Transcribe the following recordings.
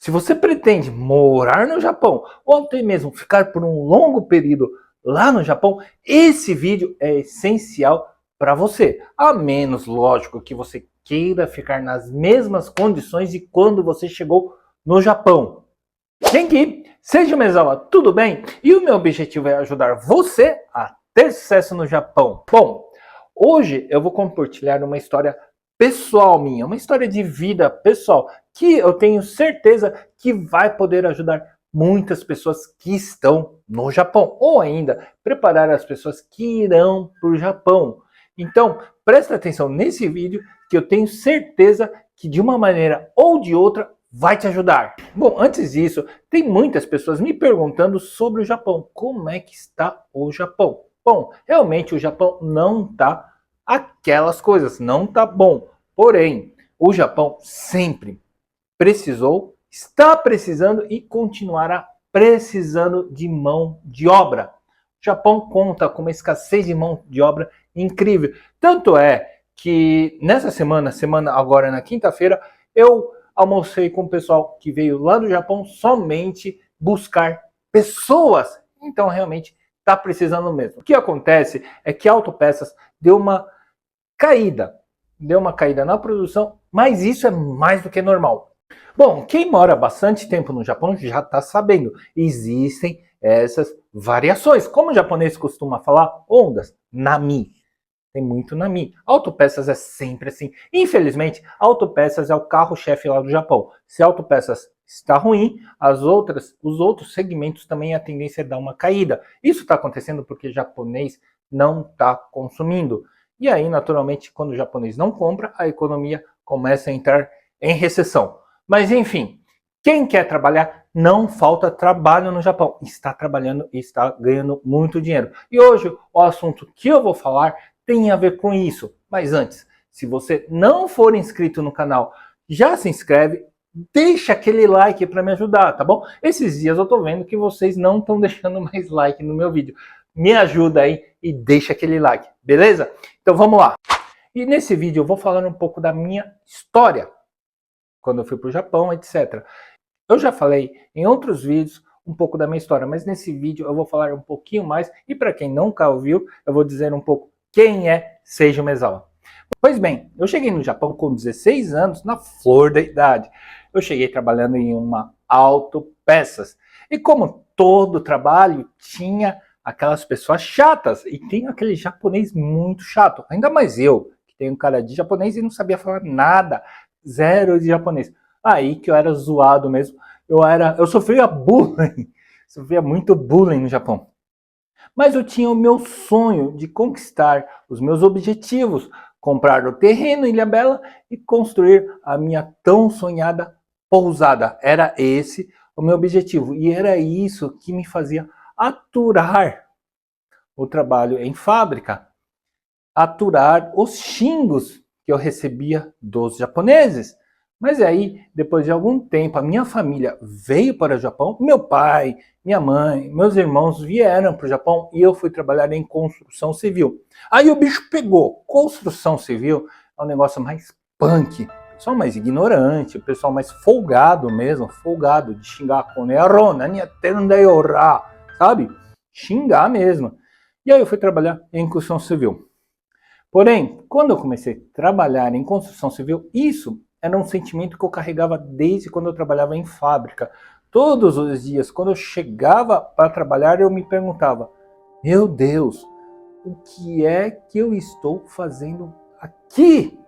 Se você pretende morar no Japão ou até mesmo ficar por um longo período lá no Japão, esse vídeo é essencial para você. A menos, lógico, que você queira ficar nas mesmas condições de quando você chegou no Japão. Genki, seja Mezawa, tudo bem? E o meu objetivo é ajudar você a ter sucesso no Japão. Bom, hoje eu vou compartilhar uma história pessoal minha, uma história de vida pessoal, que eu tenho certeza que vai poder ajudar muitas pessoas que estão no Japão, ou ainda preparar as pessoas que irão para o Japão. Então, presta atenção nesse vídeo, que eu tenho certeza que de uma maneira ou de outra vai te ajudar. Bom, antes disso, tem muitas pessoas me perguntando sobre o Japão. Como é que está o Japão? Bom, realmente o Japão não está aquelas coisas, não está bom. Porém, o Japão sempre precisou, está precisando e continuará precisando de mão de obra. O Japão conta com uma escassez de mão de obra incrível. Tanto é que nessa semana agora na quinta-feira, eu almocei com o pessoal que veio lá do Japão somente buscar pessoas. Então realmente está precisando mesmo. O que acontece é que a Autopeças deu uma caída na produção, mas isso é mais do que normal. Bom, quem mora bastante tempo no Japão já está sabendo, existem essas variações. Como o japonês costuma falar, ondas, nami. Tem muito nami. Autopeças é sempre assim. Infelizmente, autopeças é o carro-chefe lá do Japão. Se autopeças está ruim, os outros segmentos também a tendência é dar uma caída. Isso está acontecendo porque o japonês não está consumindo. E aí, naturalmente, quando o japonês não compra, a economia começa a entrar em recessão. Mas enfim, quem quer trabalhar, não falta trabalho no Japão. Está trabalhando e está ganhando muito dinheiro. E hoje, o assunto que eu vou falar tem a ver com isso. Mas antes, se você não for inscrito no canal, já se inscreve, deixa aquele like para me ajudar, tá bom? Esses dias eu tô vendo que vocês não estão deixando mais like no meu vídeo. Me ajuda aí e deixa aquele like, beleza? Então vamos lá. E nesse vídeo eu vou falar um pouco da minha história, quando eu fui para o Japão, etc. Eu já falei em outros vídeos um pouco da minha história, mas nesse vídeo eu vou falar um pouquinho mais, e para quem nunca ouviu, eu vou dizer um pouco quem é Seiji Mezawa. Pois bem, eu cheguei no Japão com 16 anos, na flor da idade. Eu cheguei trabalhando em uma autopeças. E como todo trabalho, tinha aquelas pessoas chatas. E tem aquele japonês muito chato. Ainda mais eu, que tenho cara de japonês e não sabia falar nada. Zero de japonês. Aí que eu era zoado mesmo. Eu sofria bullying. Sofria muito bullying no Japão. Mas eu tinha o meu sonho de conquistar os meus objetivos, comprar o terreno em Ilhabela e construir a minha tão sonhada pousada. Era esse o meu objetivo e era isso que me fazia aturar o trabalho em fábrica, aturar os xingos que eu recebia dos japoneses. Mas aí, depois de algum tempo, a minha família veio para o Japão, meu pai, minha mãe, meus irmãos vieram para o Japão e eu fui trabalhar em construção civil. Aí o bicho pegou. Construção civil é um negócio mais punk, pessoal mais ignorante, o pessoal mais folgado mesmo, folgado de xingar com sabe? Xingar mesmo. E aí eu fui trabalhar em construção civil. Porém, quando eu comecei a trabalhar em construção civil, isso era um sentimento que eu carregava desde quando eu trabalhava em fábrica. Todos os dias, quando eu chegava para trabalhar, eu me perguntava: meu Deus, o que é que eu estou fazendo aqui?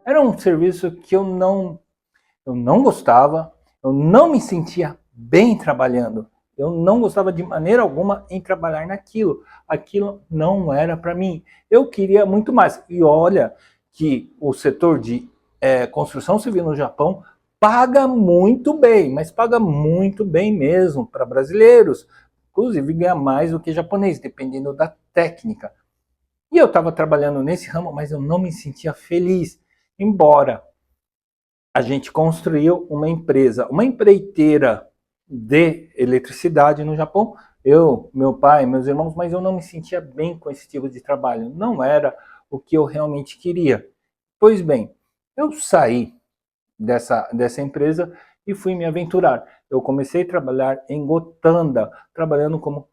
Era um serviço que eu não gostava, eu não me sentia bem trabalhando. Eu não gostava de maneira alguma em trabalhar naquilo. Aquilo não era para mim. Eu queria muito mais. E olha que o setor de construção civil no Japão paga muito bem, mas paga muito bem mesmo para brasileiros. Inclusive ganha mais do que japonês, dependendo da técnica. E eu estava trabalhando nesse ramo, mas eu não me sentia feliz. Embora a gente construiu uma empresa, uma empreiteira de eletricidade no Japão. Eu, meu pai, meus irmãos, mas eu não me sentia bem com esse tipo de trabalho. Não era o que eu realmente queria. Pois bem, eu saí dessa empresa e fui me aventurar. Eu comecei a trabalhar em Gotanda, trabalhando como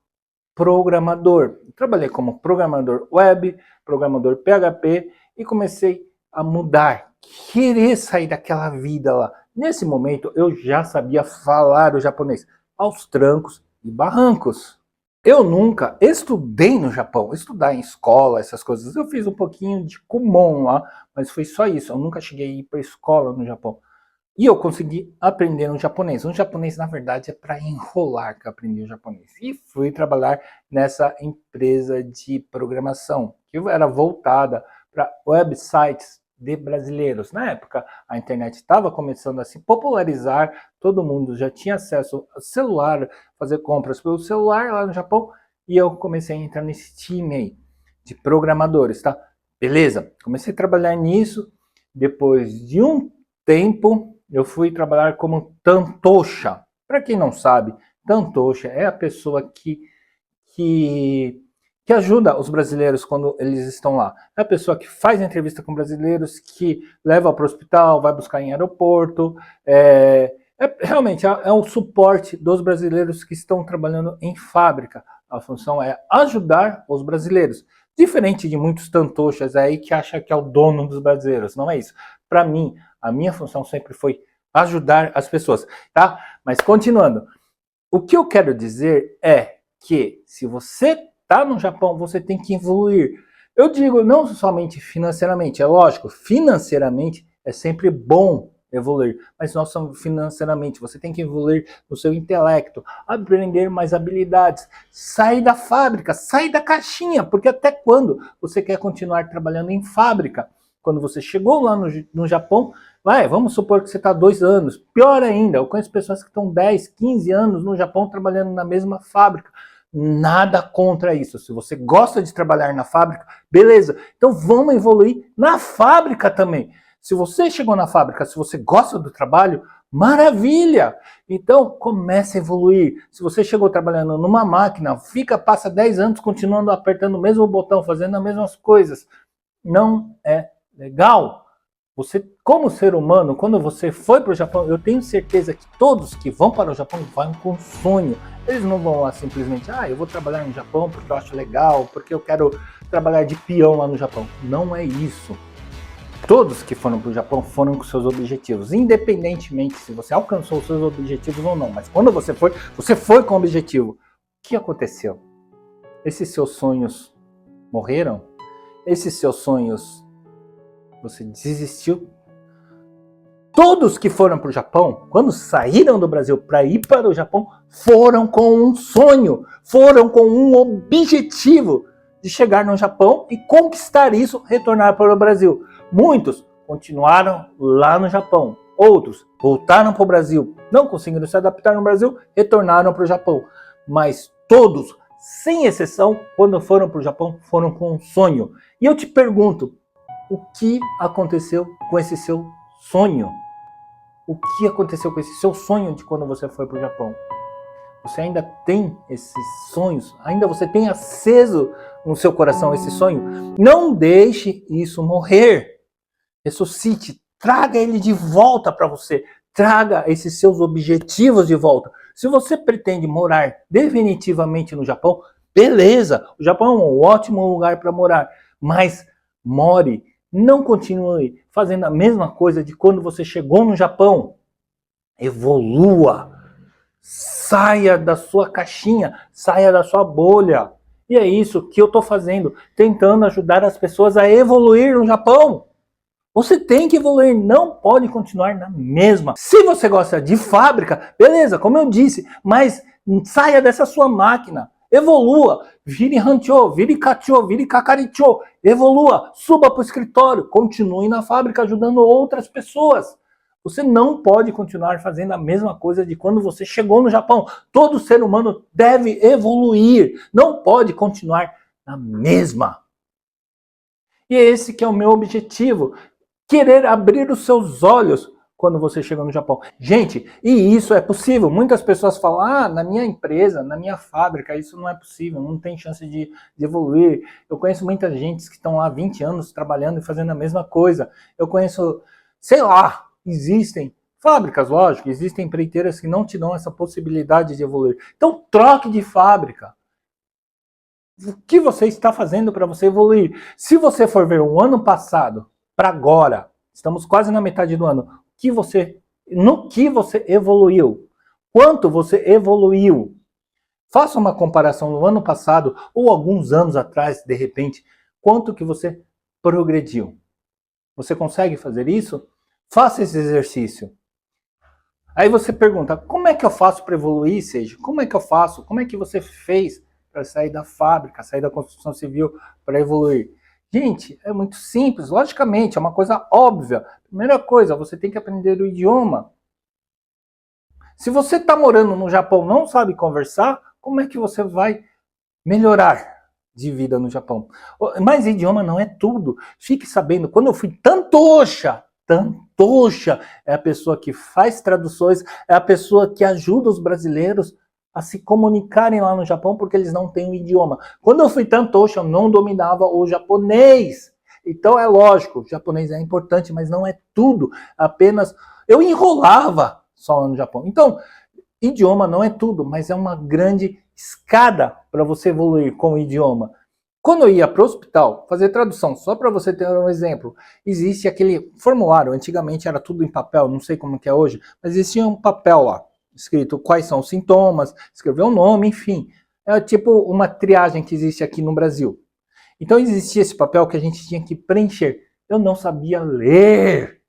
programador. Trabalhei como programador web, programador PHP e comecei a mudar, querer sair daquela vida lá. Nesse momento eu já sabia falar o japonês aos trancos e barrancos. Eu nunca estudei no Japão, estudar em escola, essas coisas. Eu fiz um pouquinho de Kumon lá, mas foi só isso. Eu nunca cheguei a ir para escola no Japão. E eu consegui aprender no japonês. O japonês, na verdade, é para enrolar que eu aprendi o japonês. E fui trabalhar nessa empresa de programação, que era voltada para websites de brasileiros. Na época, a internet estava começando a se popularizar, todo mundo já tinha acesso ao celular, fazer compras pelo celular lá no Japão, e eu comecei a entrar nesse time aí de programadores, tá? Beleza, comecei a trabalhar nisso, depois de um tempo eu fui trabalhar como Tantosha. Para quem não sabe, Tantosha é a pessoa que ajuda os brasileiros quando eles estão lá. É a pessoa que faz entrevista com brasileiros, que leva para o hospital, vai buscar em aeroporto. Realmente é o suporte dos brasileiros que estão trabalhando em fábrica. A função é ajudar os brasileiros. Diferente de muitos tantoshas aí que acham que é o dono dos brasileiros. Não é isso. Para mim, a minha função sempre foi ajudar as pessoas, tá? Mas continuando, o que eu quero dizer é que se você está no Japão, você tem que evoluir. Eu digo não somente financeiramente, é lógico, financeiramente é sempre bom evoluir, mas não só financeiramente, você tem que evoluir no seu intelecto, aprender mais habilidades, sair da fábrica, sair da caixinha, porque até quando você quer continuar trabalhando em fábrica? Quando você chegou lá no Japão, vamos supor que você está 2 anos. Pior ainda, eu conheço pessoas que estão 10, 15 anos no Japão trabalhando na mesma fábrica. Nada contra isso. Se você gosta de trabalhar na fábrica, beleza. Então vamos evoluir na fábrica também. Se você chegou na fábrica, se você gosta do trabalho, maravilha! Então comece a evoluir. Se você chegou trabalhando numa máquina, passa 10 anos continuando apertando o mesmo botão, fazendo as mesmas coisas. Não é legal. Você, como ser humano, quando você foi para o Japão, eu tenho certeza que todos que vão para o Japão vão com sonho. Eles não vão lá simplesmente, eu vou trabalhar no Japão porque eu acho legal, porque eu quero trabalhar de peão lá no Japão. Não é isso. Todos que foram para o Japão foram com seus objetivos, independentemente se você alcançou os seus objetivos ou não. Mas quando você foi com o objetivo. O que aconteceu? Esses seus sonhos morreram? Esses seus sonhos você desistiu? Todos que foram para o Japão, quando saíram do Brasil para ir para o Japão, foram com um sonho, foram com um objetivo de chegar no Japão e conquistar isso, retornar para o Brasil. Muitos continuaram lá no Japão, outros voltaram para o Brasil, não conseguiram se adaptar no Brasil, retornaram para o Japão. Mas todos, sem exceção, quando foram para o Japão, foram com um sonho. E eu te pergunto, o que aconteceu com esse seu sonho? O que aconteceu com esse seu sonho de quando você foi para o Japão? Você ainda tem esses sonhos? Ainda você tem aceso no seu coração esse sonho? Não deixe isso morrer. Ressuscite, traga ele de volta para você. Traga esses seus objetivos de volta. Se você pretende morar definitivamente no Japão, beleza. O Japão é um ótimo lugar para morar. Mas more. Não continue fazendo a mesma coisa de quando você chegou no Japão. Evolua. Saia da sua caixinha. Saia da sua bolha. E é isso que eu estou fazendo. Tentando ajudar as pessoas a evoluir no Japão. Você tem que evoluir. Não pode continuar na mesma. Se você gosta de fábrica, beleza, como eu disse. Mas saia dessa sua máquina. Evolua, vire Hancho, vire Kacho, vire Kakaricho, evolua, suba para o escritório, continue na fábrica ajudando outras pessoas. Você não pode continuar fazendo a mesma coisa de quando você chegou no Japão. Todo ser humano deve evoluir, não pode continuar na mesma. E esse que é o meu objetivo, querer abrir os seus olhos quando você chega no Japão. Gente, e isso é possível. Muitas pessoas falam, na minha empresa, na minha fábrica, isso não é possível, não tem chance de evoluir. Eu conheço muita gente que estão lá há 20 anos trabalhando e fazendo a mesma coisa. Eu conheço, sei lá, existem Fábricas, lógico, existem empreiteiras que não te dão essa possibilidade de evoluir. Então, troque de fábrica. O que você está fazendo para você evoluir? Se você for ver o ano passado para agora, estamos quase na metade do ano, no que você evoluiu? Quanto você evoluiu? Faça uma comparação no ano passado ou alguns anos atrás, de repente, quanto que você progrediu. Você consegue fazer isso? Faça esse exercício. Aí você pergunta, como é que eu faço para evoluir, Seja? Como é que eu faço? Como é que você fez para sair da fábrica, sair da construção civil para evoluir? Gente, é muito simples, logicamente, é uma coisa óbvia. Primeira coisa, você tem que aprender o idioma. Se você está morando no Japão e não sabe conversar, como é que você vai melhorar de vida no Japão? Mas idioma não é tudo. Fique sabendo, quando eu fui Tantocha é a pessoa que faz traduções, é a pessoa que ajuda os brasileiros a se comunicarem lá no Japão porque eles não têm o idioma. Quando eu fui Tantocha, eu não dominava o japonês. Então é lógico, o japonês é importante, mas não é tudo. Apenas eu enrolava só no Japão. Então, idioma não é tudo, mas é uma grande escada para você evoluir com o idioma. Quando eu ia para o hospital fazer tradução, só para você ter um exemplo, existe aquele formulário, antigamente era tudo em papel, não sei como que é hoje, mas existia um papel lá, escrito quais são os sintomas, escrever o nome, enfim. É tipo uma triagem que existe aqui no Brasil. Então existia esse papel que a gente tinha que preencher. Eu não sabia ler.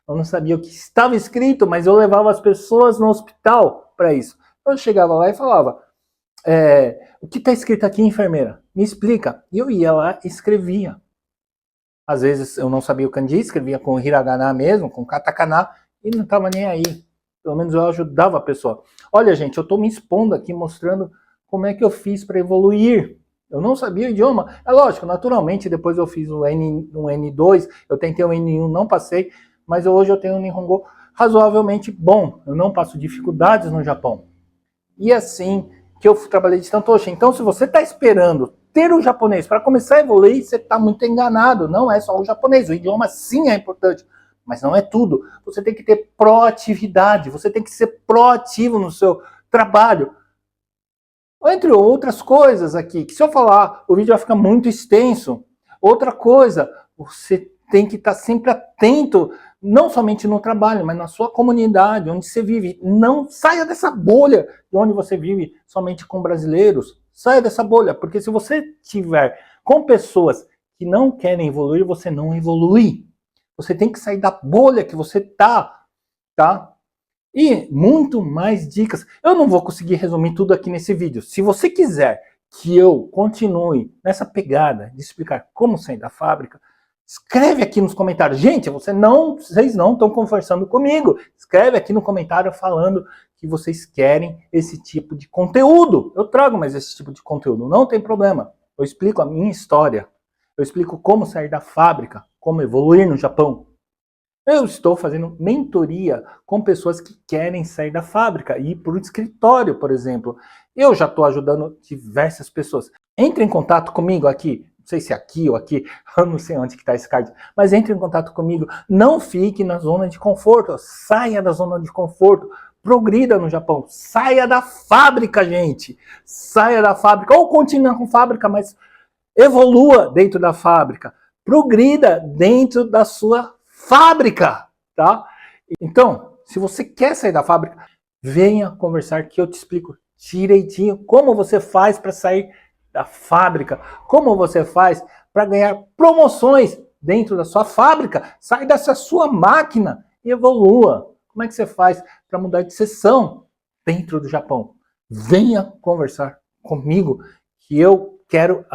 Eu não sabia o que estava escrito, mas eu levava as pessoas no hospital para isso. Eu chegava lá e falava, o que está escrito aqui, enfermeira? Me explica. E eu ia lá e escrevia. Às vezes eu não sabia o kanji, escrevia com hiragana mesmo, com katakana, e não estava nem aí. Pelo menos eu ajudava a pessoa. Olha, gente, eu estou me expondo aqui, mostrando como é que eu fiz para evoluir. Eu não sabia o idioma. É lógico, naturalmente, depois eu fiz um N2, eu tentei o N1, não passei, mas hoje eu tenho um Nihongo razoavelmente bom. Eu não passo dificuldades no Japão. E assim que eu trabalhei de Tantoshi. Então, se você está esperando ter o japonês para começar a evoluir, você está muito enganado. Não é só o japonês. O idioma sim é importante, mas não é tudo. Você tem que ter proatividade. Você tem que ser proativo no seu trabalho. Entre outras coisas aqui, que se eu falar, o vídeo vai ficar muito extenso. Outra coisa, você tem que estar sempre atento, não somente no trabalho, mas na sua comunidade, onde você vive. Não saia dessa bolha de onde você vive somente com brasileiros. Saia dessa bolha, porque se você tiver com pessoas que não querem evoluir, você não evolui. Você tem que sair da bolha que você tá? E muito mais dicas. Eu não vou conseguir resumir tudo aqui nesse vídeo. Se você quiser que eu continue nessa pegada de explicar como sair da fábrica, escreve aqui nos comentários. Gente, vocês não estão conversando comigo. Escreve aqui no comentário falando que vocês querem esse tipo de conteúdo. Eu trago mais esse tipo de conteúdo, não tem problema. Eu explico a minha história. Eu explico como sair da fábrica, como evoluir no Japão. Eu estou fazendo mentoria com pessoas que querem sair da fábrica e ir para o escritório, por exemplo. Eu já estou ajudando diversas pessoas. Entre em contato comigo aqui, não sei se é aqui ou aqui, eu não sei onde que está esse card, mas entre em contato comigo. Não fique na zona de conforto, saia da zona de conforto, progrida no Japão, saia da fábrica, gente. Saia da fábrica, ou continue com fábrica, mas evolua dentro da fábrica, progrida dentro da sua fábrica, tá? Então, se você quer sair da fábrica, venha conversar que eu te explico direitinho como você faz para sair da fábrica, como você faz para ganhar promoções dentro da sua fábrica, sai dessa sua máquina e evolua. Como é que você faz para mudar de seção dentro do Japão? Venha conversar comigo que eu quero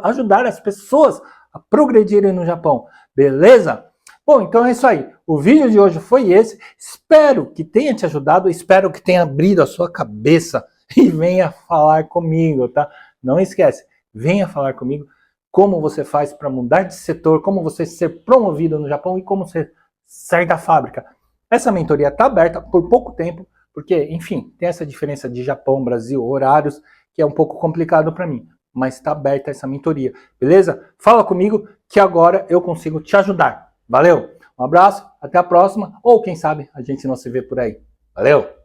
ajudar as pessoas a progredirem no Japão, beleza? Bom, então é isso aí. O vídeo de hoje foi esse. Espero que tenha te ajudado, espero que tenha abrido a sua cabeça e venha falar comigo, tá? Não esquece, venha falar comigo como você faz para mudar de setor, como você ser promovido no Japão e como você sair da fábrica. Essa mentoria está aberta por pouco tempo, porque, enfim, tem essa diferença de Japão, Brasil, horários, que é um pouco complicado para mim. Mas está aberta essa mentoria, beleza? Fala comigo que agora eu consigo te ajudar. Valeu! Um Um abraço, até a próxima, ou quem sabe a gente não se vê por aí. Valeu!